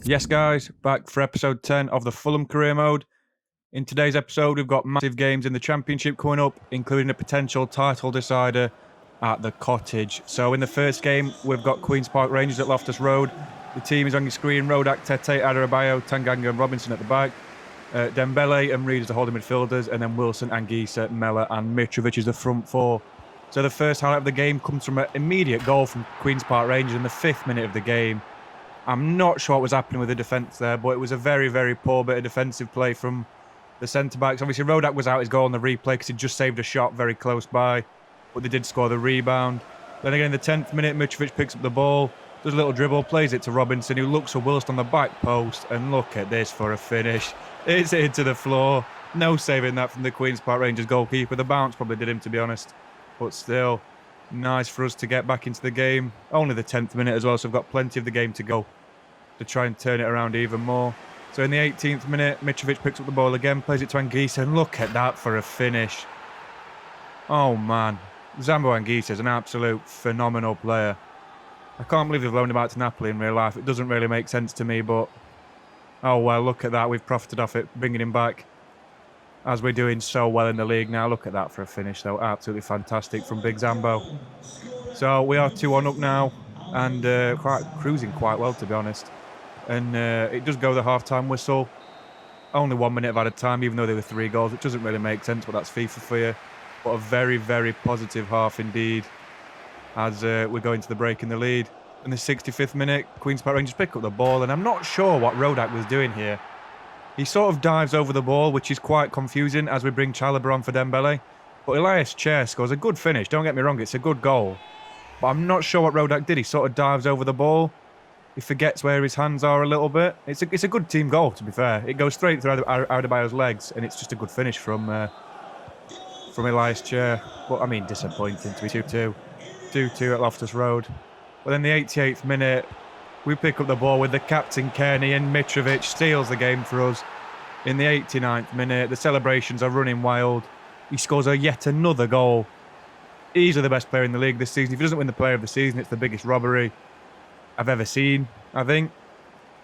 Yes, guys, back for episode 10 of the Fulham career mode. In today's episode, we've got massive games in the Championship coming up, including a potential title decider at the Cottage. So in the first game, we've got Queen's Park Rangers at Loftus Road. The team is on your screen: Rodak, Tete, Adebayo, Tanganga and Robinson at the back. Dembele and Reed as the holding midfielders, and then Wilson, Anguissa, Mella and Mitrovic as the front four. So the first highlight of the game comes from an immediate goal from Queen's Park Rangers in the 5th minute of the game. I'm not sure what was happening with the defence there, but it was a very, very poor bit of defensive play from the centre-backs. Obviously, Rodak was out his goal on the replay because he just saved a shot very close by, but they did score the rebound. Then again, in the 10th minute, Mitrovic picks up the ball, does a little dribble, plays it to Robinson, who looks for Wilson on the back post, and look at this for a finish. It's into the floor. No saving that from the Queen's Park Rangers goalkeeper. The bounce probably did him, to be honest, but still, nice for us to get back into the game. Only the 10th minute as well, so we've got plenty of the game to go to try and turn it around even more. So in the 18th minute, Mitrovic picks up the ball again, plays it to Anguissa, and look at that for a finish. Oh man, Zambo Anguissa is an absolute phenomenal player. I can't believe they've loaned him out to Napoli in real life. It doesn't really make sense to me, but oh well, look at that. We've profited off it, bringing him back, as we're doing so well in the league now. Look at that for a finish, though. Absolutely fantastic from Big Zambo. So we are 2-1 up now, and cruising quite well, to be honest. And it does go the half-time whistle. Only 1 minute of added time, even though there were 3 goals. It doesn't really make sense, but that's FIFA for you. But a very, very positive half indeed, as we're going to the break in the lead. In the 65th minute, Queen's Park Rangers pick up the ball, and I'm not sure what Rodak was doing here. He sort of dives over the ball, which is quite confusing as we bring Chalobah on for Dembele. But Elias Chair scores a good finish, don't get me wrong, it's a good goal. But I'm not sure what Rodak did. He sort of dives over the ball. He forgets where his hands are a little bit. It's a good team goal, to be fair. It goes straight through Adebayo's legs, and it's just a good finish from Elias Chair. But, I mean, disappointing to be 2-2. 2-2 at Loftus Road. But then the 88th minute, we pick up the ball with the captain, Kearney, and Mitrovic steals the game for us. In the 89th minute, the celebrations are running wild. He scores yet another goal. Easily the best player in the league this season. If he doesn't win the player of the season, it's the biggest robbery I've ever seen, I think.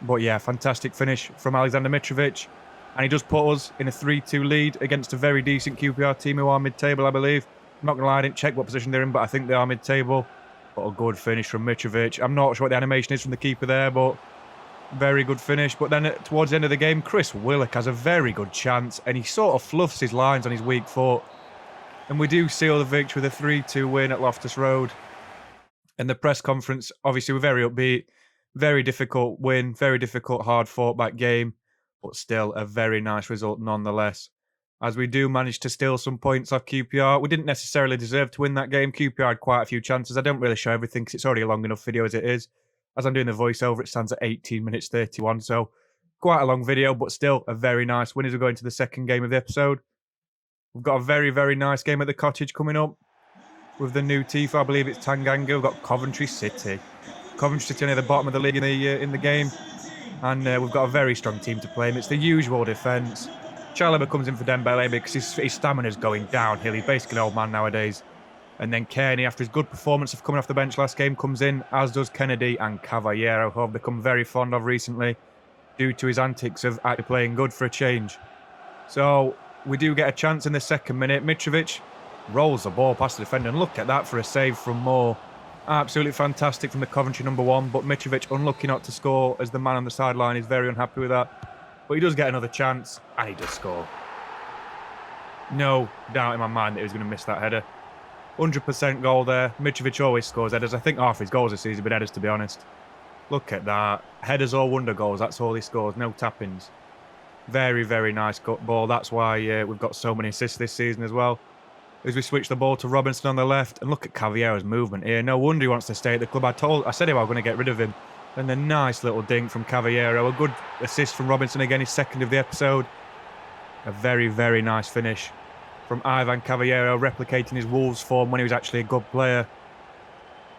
But yeah, fantastic finish from Alexander Mitrovic. And he does put us in a 3-2 lead against a very decent QPR team who are mid-table, I believe. I'm not going to lie, I didn't check what position they're in, but I think they are mid-table. But a good finish from Mitrovic. I'm not sure what the animation is from the keeper there, but very good finish. But then towards the end of the game, Chris Willock has a very good chance, and he sort of fluffs his lines on his weak foot. And we do seal the victory with a 3-2 win at Loftus Road. And the press conference, obviously, we're very upbeat. Very difficult win, very difficult, hard fought back game, but still a very nice result nonetheless. As we do manage to steal some points off QPR. We didn't necessarily deserve to win that game. QPR had quite a few chances. I don't really show everything because it's already a long enough video as it is. As I'm doing the voiceover, it stands at 18 minutes 31, so quite a long video, but still a very nice win as we go into the second game of the episode. We've got a very, very nice game at the Cottage coming up with the new Tifa. I believe it's Tanganga. We've got Coventry City. Coventry City near the bottom of the league in the game. And we've got a very strong team to play. And it's the usual defence. Chalobah comes in for Dembele because his stamina's going downhill. He's basically an old man nowadays. And then Kearney, after his good performance of coming off the bench last game, comes in, as does Kennedy and Caballero, who I've become very fond of recently due to his antics of actually playing good for a change. So we do get a chance in the 2nd minute. Mitrovic rolls the ball past the defender, and look at that for a save from Moore. Absolutely fantastic from the Coventry number 1, but Mitrovic unlucky not to score as the man on the sideline is very unhappy with that. But he does get another chance, and he does score. No doubt in my mind that he was going to miss that header. 100% goal there. Mitrovic always scores headers. I think half his goals this season have been headers, to be honest. Look at that. Headers or wonder goals, that's all he scores. No tap-ins. Very, very nice ball. That's why we've got so many assists this season as well. As we switch the ball to Robinson on the left, and look at Cavallero's movement here. No wonder he wants to stay at the club. I said I was going to get rid of him. And a nice little dink from Cavallero. A good assist from Robinson again, his 2nd of the episode. A very, very nice finish from Ivan Cavallero, replicating his Wolves form when he was actually a good player.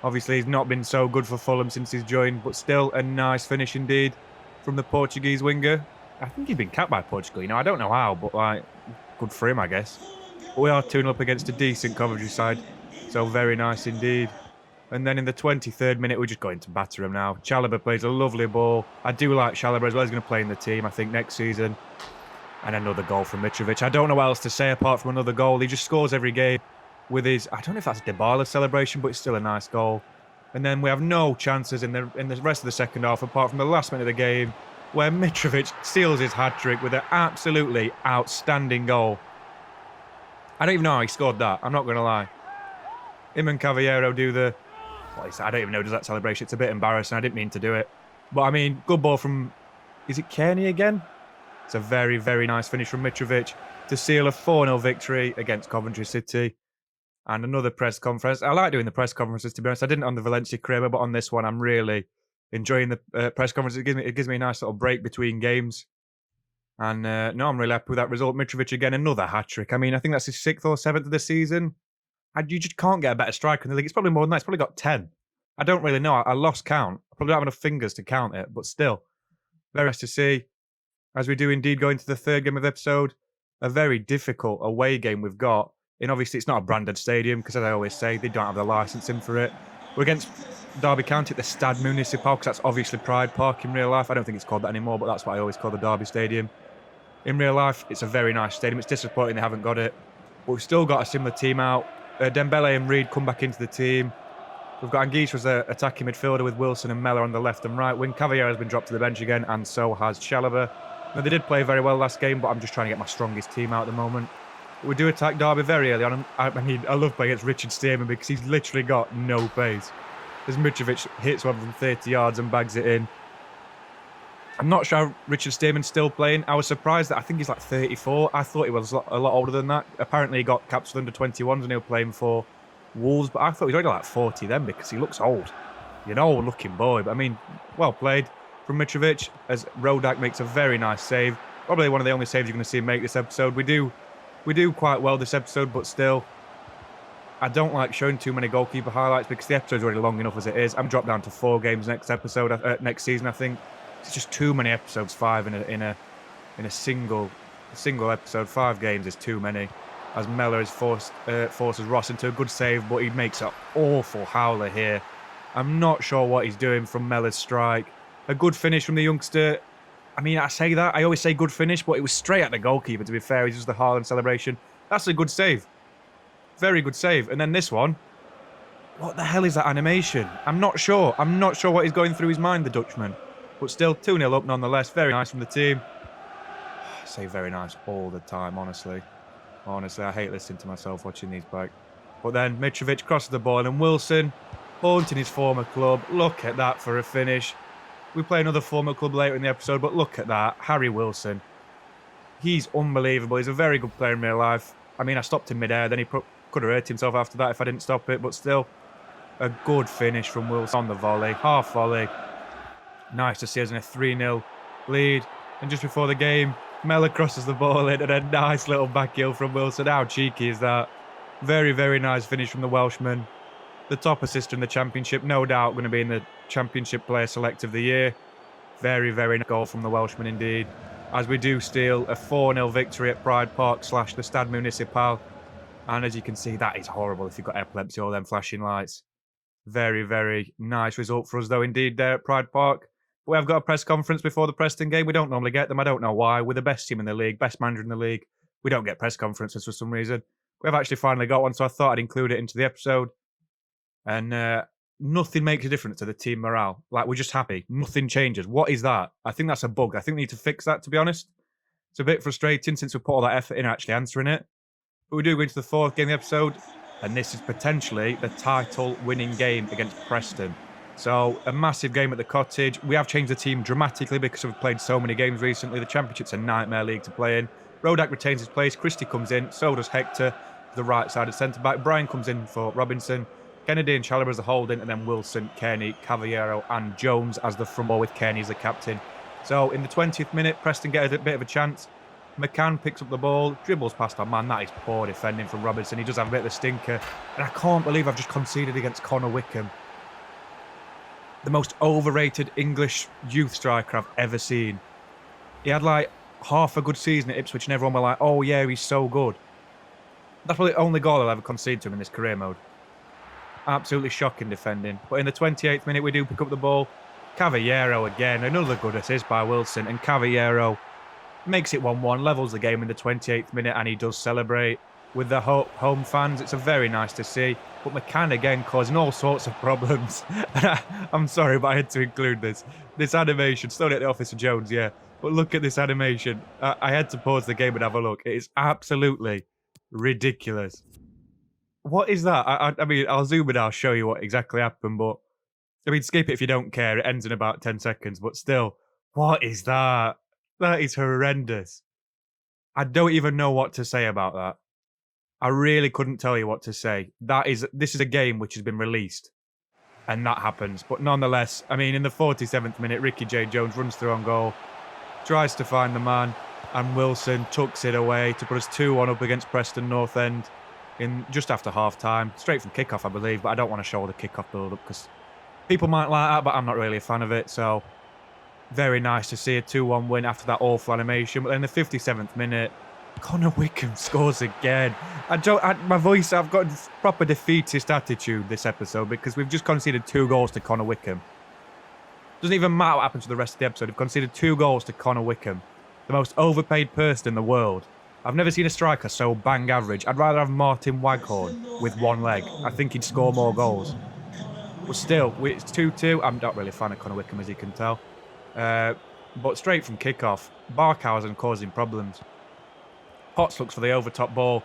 Obviously, he's not been so good for Fulham since he's joined, but still a nice finish indeed from the Portuguese winger. I think he's been capped by Portugal, I don't know how, but good for him, I guess. But we are 2-0 up against a decent Coventry side, so very nice indeed. And then in the 23rd minute, we're just going to batter him now. Chalobah plays a lovely ball. I do like Chalobah as well. He's going to play in the team, I think, next season. And another goal from Mitrovic. I don't know what else to say apart from another goal. He just scores every game with his... I don't know if that's Dybala's celebration, but it's still a nice goal. And then we have no chances in the rest of the second half, apart from the last minute of the game, where Mitrovic steals his hat-trick with an absolutely outstanding goal. I don't even know how he scored that. I'm not going to lie. Him and Cavallero do the... I don't even know, does that celebration? It's a bit embarrassing. I didn't mean to do it. But, I mean, good ball from... Is it Kearney again? It's a very, very nice finish from Mitrovic to seal a 4-0 victory against Coventry City. And another press conference. I like doing the press conferences, to be honest. I didn't on the Valencia CAREERMODE, but on this one, I'm really enjoying the press conference. It gives me a nice little break between games. And, no, I'm really happy with that result. Mitrovic again, another hat-trick. I mean, I think that's his 6th or 7th of the season. You just can't get a better striker in the league. It's probably more than that. It's probably got 10. I don't really know. I lost count. I probably don't have enough fingers to count it, but still. Very nice to see. As we do indeed go into the third game of the episode, a very difficult away game we've got. And obviously, it's not a branded stadium, because as I always say, they don't have the licensing for it. We're against Derby County at the Stade Municipal, because that's obviously Pride Park in real life. I don't think it's called that anymore, but that's what I always call the Derby Stadium. In real life, it's a very nice stadium. It's disappointing they haven't got it. But we've still got a similar team out. Dembele and Reed come back into the team. We've got Anguissa as an attacking midfielder with Wilson and Mellor on the left and right wing. Cavallero has been dropped to the bench again, and so has Chalobah. Now, they did play very well last game, but I'm just trying to get my strongest team out at the moment. We do attack Derby very early on. I mean, I love playing against Richard Stearman because he's literally got no pace. As Mitrovic hits one from 30 yards and bags it in. I'm not sure Richard Stearman's still playing. I was surprised that I think he's like 34. I thought he was a lot older than that. Apparently he got caps for under 21s and he was playing for Wolves, but I thought he was already like 40 then because he looks old. You know, looking boy. But I mean, well played from Mitrovic as Rodak makes a very nice save. Probably one of the only saves you're going to see him make this episode. We do quite well this episode, but still, I don't like showing too many goalkeeper highlights because the episode's already long enough as it is. I'm dropped down to 4 games next season, I think. It's just too many episodes, 5 in a single episode. 5 games is too many. As Mellor has forces Ross into a good save, but he makes an awful howler here. I'm not sure what he's doing from Mellor's strike. A good finish from the youngster. I mean, I say that. I always say good finish, but it was straight at the goalkeeper, to be fair. He's just the Haaland celebration. That's a good save. Very good save. And then this one. What the hell is that animation? I'm not sure. I'm not sure what is going through his mind, the Dutchman. But still, 2-0 up nonetheless. Very nice from the team. I say very nice all the time, honestly. Honestly, I hate listening to myself watching these back. But then Mitrovic crosses the ball and Wilson, haunting his former club. Look at that for a finish. We play another former club later in the episode, but look at that. Harry Wilson. He's unbelievable. He's a very good player in real life. I mean, I stopped him mid-air. Then he could have hurt himself after that if I didn't stop it. But still, a good finish from Wilson on the volley. Half volley. Nice to see us in a 3-0 lead. And just before the game, Mellor crosses the ball in and a nice little back heel from Wilson. How cheeky is that? Very, very nice finish from the Welshman. The top assister in the Championship, no doubt going to be in the Championship Player Select of the Year. Very, very nice goal from the Welshman indeed. As we do steal a 4-0 victory at Pride Park / the Stade Municipal. And as you can see, that is horrible if you've got epilepsy or them flashing lights. Very, very nice result for us though indeed there at Pride Park. We have got a press conference before the Preston game. We don't normally get them. I don't know why. We're the best team in the league, best manager in the league. We don't get press conferences for some reason. We have actually finally got one, so I thought I'd include it into the episode. And nothing makes a difference to the team morale. Like, we're just happy. Nothing changes. What is that? I think that's a bug. I think we need to fix that, to be honest. It's a bit frustrating since we put all that effort in actually answering it. But we do go into the 4th game of the episode, and this is potentially the title-winning game against Preston. So, a massive game at the Cottage. We have changed the team dramatically because we've played so many games recently. The Championship's a nightmare league to play in. Rodak retains his place. Christie comes in. So does Hector, the right-sided centre-back. Brian comes in for Robinson. Kennedy and Chalobah as the holding. And then Wilson, Kearney, Cavallero and Jones as the front row with Kearney as the captain. So, in the 20th minute, Preston get a bit of a chance. McCann picks up the ball, dribbles past our man. That is poor defending from Robinson. He does have a bit of a stinker. And I can't believe I've just conceded against Connor Wickham. The most overrated English youth striker I've ever seen. He had like half a good season at Ipswich and everyone were like, oh yeah, he's so good. That's probably the only goal I'll ever concede to him in this career mode. Absolutely shocking defending. But in the 28th minute, we do pick up the ball. Cavallero again, another good assist by Wilson. And Cavallero makes it 1-1, levels the game in the 28th minute, and he does celebrate with the home fans. It's a very nice to see. But McCann again causing all sorts of problems. I'm sorry, but I had to include this. This animation, still at the Officer Jones, yeah. But look at this animation. I had to pause the game and have a look. It is absolutely ridiculous. What is that? I mean, I'll zoom in, I'll show you what exactly happened, but I mean, skip it if you don't care. It ends in about 10 seconds, but still, what is that? That is horrendous. I don't even know what to say about that. I really couldn't tell you what to say. This is a game which has been released, and that happens. But nonetheless, I mean, in the 47th minute, Ricky J. Jones runs through on goal, tries to find the man, and Wilson tucks it away to put us 2-1 up against Preston North End in just after half-time. Straight from kickoff, I believe, but I don't want to show the kickoff build-up because people might like that, but I'm not really a fan of it. So, very nice to see a 2-1 win after that awful animation. But then in the 57th minute, Connor Wickham scores again. I've got proper defeatist attitude this episode because we've just conceded 2 goals to Connor Wickham. Doesn't even matter what happens to the rest of the episode. We've conceded 2 goals to Connor Wickham, the most overpaid person in the world. I've never seen a striker so bang average. I'd rather have Martin Waghorn with one leg. I think he'd score more goals. But still, it's 2-2. I'm not really a fan of Connor Wickham, as you can tell. But straight from kickoff, Barkhausen causing problems. Potts looks for the overtop ball.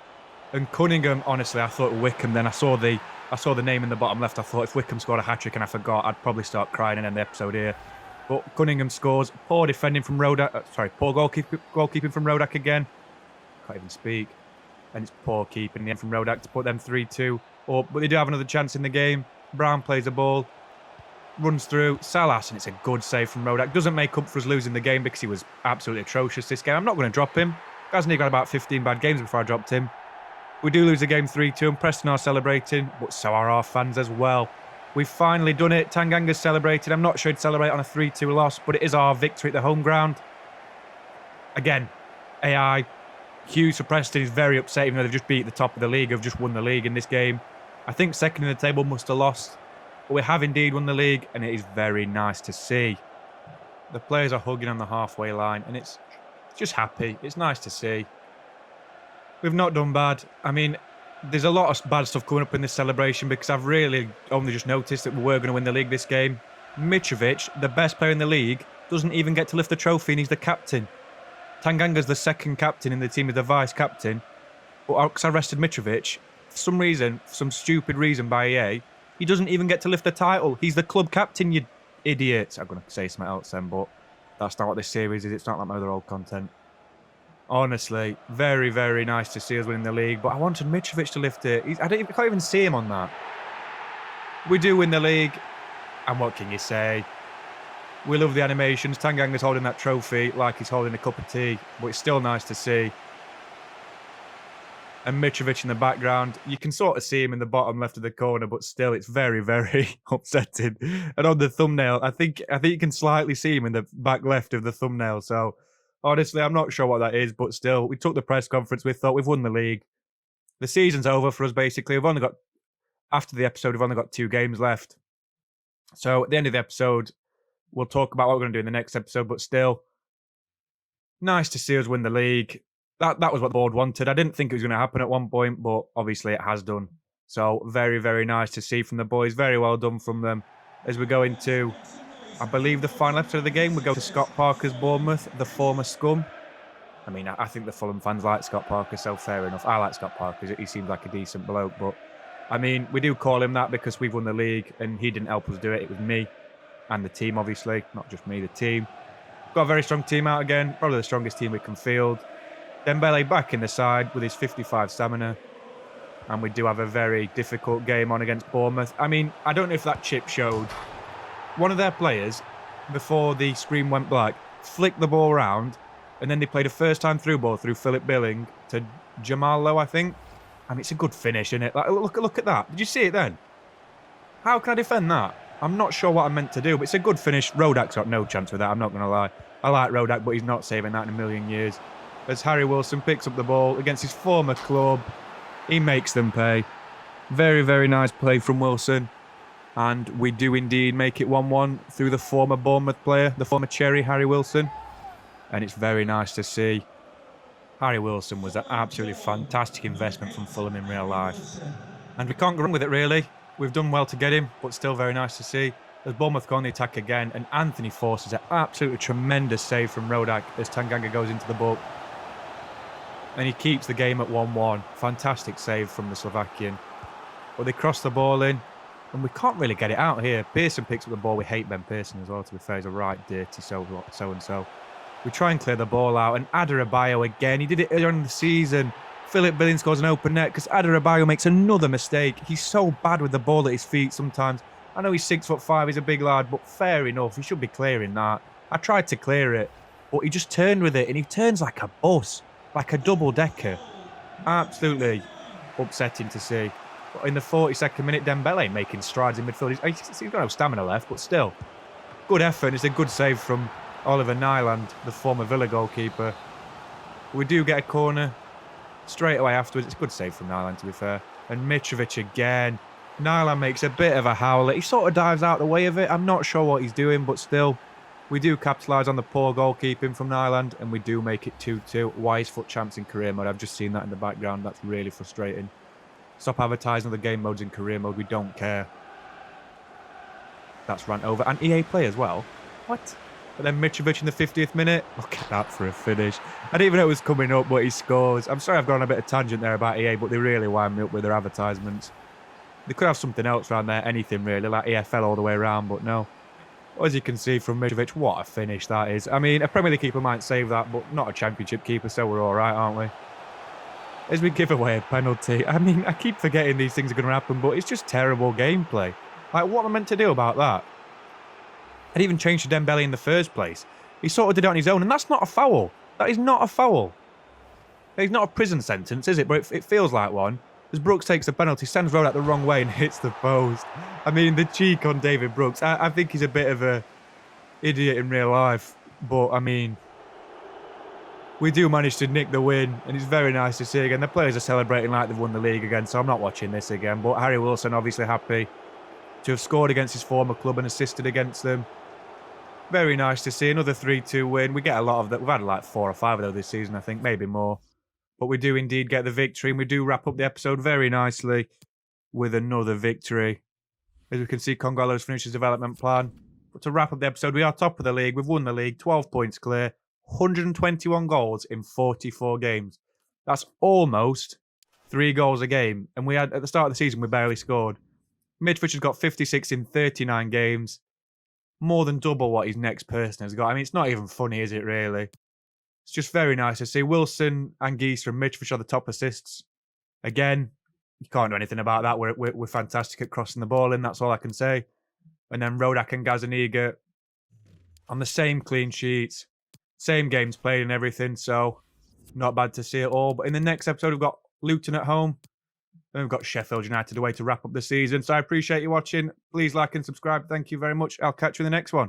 And Cunningham, honestly, I thought Wickham. Then I saw the name in the bottom left. I thought if Wickham scored a hat-trick and I forgot, I'd probably start crying and end the episode here. But Cunningham scores. Poor defending from Rodak. Poor goalkeeping from Rodak again. Can't even speak. And it's poor keeping in the end from Rodak to put them 3-2 up. But they do have another chance in the game. Brown plays the ball. Runs through. Salas, and it's a good save from Rodak. Doesn't make up for us losing the game because he was absolutely atrocious this game. I'm not going to drop him. Hasn't he got about 15 bad games before I dropped him? We do lose the game 3-2 and Preston are celebrating, but so are our fans as well. We've finally done it. Tanganga's celebrating. I'm not sure he'd celebrate on a 3-2 loss, but it is our victory at the home ground. Again, AI. Hughes for Preston is very upset, even though they've just beat the top of the league, have just won the league in this game. I think second in the table must have lost, but we have indeed won the league, and it is very nice to see. The players are hugging on the halfway line, and it's just happy. It's nice to see. We've not done bad. I mean, there's a lot of bad stuff coming up in this celebration because I've really only just noticed that we were going to win the league this game. Mitrovic, the best player in the league, doesn't even get to lift the trophy, and he's the captain. Tanganga's the second captain in the team, is the vice captain. But because I rested Mitrovic, for some reason, for some stupid reason by EA, he doesn't even get to lift the title. He's the club captain, you idiots. I'm going to say something else then, but that's not what this series is. It's not like my other old content. Honestly, very, very nice to see us winning the league, but I wanted Mitrovic to lift it. I can't even see him on that. We do win the league, and what can you say? We love the animations. Tanganga's holding that trophy like he's holding a cup of tea, but it's still nice to see. And Mitrovic in the background, you can sort of see him in the bottom left of the corner, but still it's very, very upsetting. And on the thumbnail, I think you can slightly see him in the back left of the thumbnail. So honestly, I'm not sure what that is, but still, we took the press conference. We thought we've won the league. The season's over for us, basically. After the episode, we've only got 2 games left. So at the end of the episode, we'll talk about what we're going to do in the next episode, but still, nice to see us win the league. That was what the board wanted. I didn't think it was going to happen at one point, but obviously it has done. So very, very nice to see from the boys. Very well done from them. As we go into, I believe, the final episode of the game, we go to Scott Parker's Bournemouth, the former scum. I mean, I think the Fulham fans like Scott Parker, so fair enough. I like Scott Parker. He seems like a decent bloke, but I mean, we do call him that because we've won the league and he didn't help us do it. It was me and the team, obviously. Not just me, the team. Got a very strong team out again. Probably the strongest team we can field. Dembele back in the side with his 55 stamina. And we do have a very difficult game on against Bournemouth. I mean, I don't know if that chip showed. One of their players, before the screen went black, flicked the ball around, and then they played a first-time through ball through Philip Billing to Jamal Lowe, I think. I mean, it's a good finish, isn't it? Like, look at that. Did you see it then? How can I defend that? I'm not sure what I meant to do, but it's a good finish. Rodak's got no chance with that, I'm not going to lie. I like Rodak, but he's not saving that in a million years. As Harry Wilson picks up the ball against his former club, he makes them pay. Very, very nice play from Wilson. And we do indeed make it 1-1 through the former Bournemouth player, the former Cherry, Harry Wilson. And it's very nice to see. Harry Wilson was an absolutely fantastic investment from Fulham in real life. And we can't go wrong with it, really. We've done well to get him, but still very nice to see. As Bournemouth go on the attack again, and Anthony forces an absolutely tremendous save from Rodak as Tanganga goes into the book. And he keeps the game at 1-1. Fantastic save from the Slovakian. But they cross the ball in, and we can't really get it out here. Pearson picks up the ball. We hate Ben Pearson as well, to be fair. He's a right dirty so-and-so. We try and clear the ball out, and Adarabioyo again. He did it earlier in the season. Philip Billing scores an open net because Adarabioyo makes another mistake. He's so bad with the ball at his feet sometimes. I know he's 6'5", he's a big lad, but fair enough. He should be clearing that. I tried to clear it, but he just turned with it, and he turns like a bus, like a double-decker. Absolutely upsetting to see. But in the 42nd minute, Dembele making strides in midfield. He's got no stamina left, but still. Good effort. It's a good save from Oliver Nyland, the former Villa goalkeeper. We do get a corner straight away afterwards. It's a good save from Nyland, to be fair. And Mitrovic again. Nyland makes a bit of a howler. He sort of dives out the way of it. I'm not sure what he's doing, but still. We do capitalise on the poor goalkeeping from Nyland, and we do make it 2-2. Wise foot champs in career mode. I've just seen that in the background. That's really frustrating. Stop advertising the game modes in career mode. We don't care. That's rant over. And EA Play as well. What? But then Mitrovic in the 50th minute. Look at that for a finish. I didn't even know it was coming up, but he scores. I'm sorry I've gone on a bit of tangent there about EA, but they really wind me up with their advertisements. They could have something else around there, anything really, like EFL all the way around, but no. As you can see from Mitrovic, what a finish that is. I mean, a Premier League keeper might save that, but not a Championship keeper, so we're all right, aren't we? As we give away a penalty. I mean, I keep forgetting these things are going to happen, but it's just terrible gameplay. Like, what am I meant to do about that? I'd even changed to Dembele in the first place. He sort of did it on his own, and that's not a foul. That is not a foul. It's not a prison sentence, is it? But it feels like one. As Brooks takes the penalty, sends Rodak the wrong way and hits the post. I mean, the cheek on David Brooks. I think he's a bit of a idiot in real life. But, I mean, we do manage to nick the win, and it's very nice to see again. The players are celebrating like they've won the league again, so I'm not watching this again. But Harry Wilson obviously happy to have scored against his former club and assisted against them. Very nice to see. Another 3-2 win. We get a lot of that. We've had like 4 or 5 of those this season, I think, maybe more. But we do indeed get the victory, and we do wrap up the episode very nicely with another victory. As we can see, Congolo's finished his development plan. But to wrap up the episode, we are top of the league. We've won the league, 12 points clear, 121 goals in 44 games. That's almost 3 goals a game. And we had, at the start of the season, we barely scored. Mitrovic has got 56 in 39 games. More than double what his next person has got. I mean, it's not even funny, is it, really? It's just very nice to see. Wilson, Anguissa and Mitrovic are the top assists. Again, you can't do anything about that. We're fantastic at crossing the ball in. That's all I can say. And then Rodak and Gazaniga on the same clean sheets, same games played and everything. So not bad to see it all. But in the next episode, we've got Luton at home. And we've got Sheffield United away to wrap up the season. So I appreciate you watching. Please like and subscribe. Thank you very much. I'll catch you in the next one.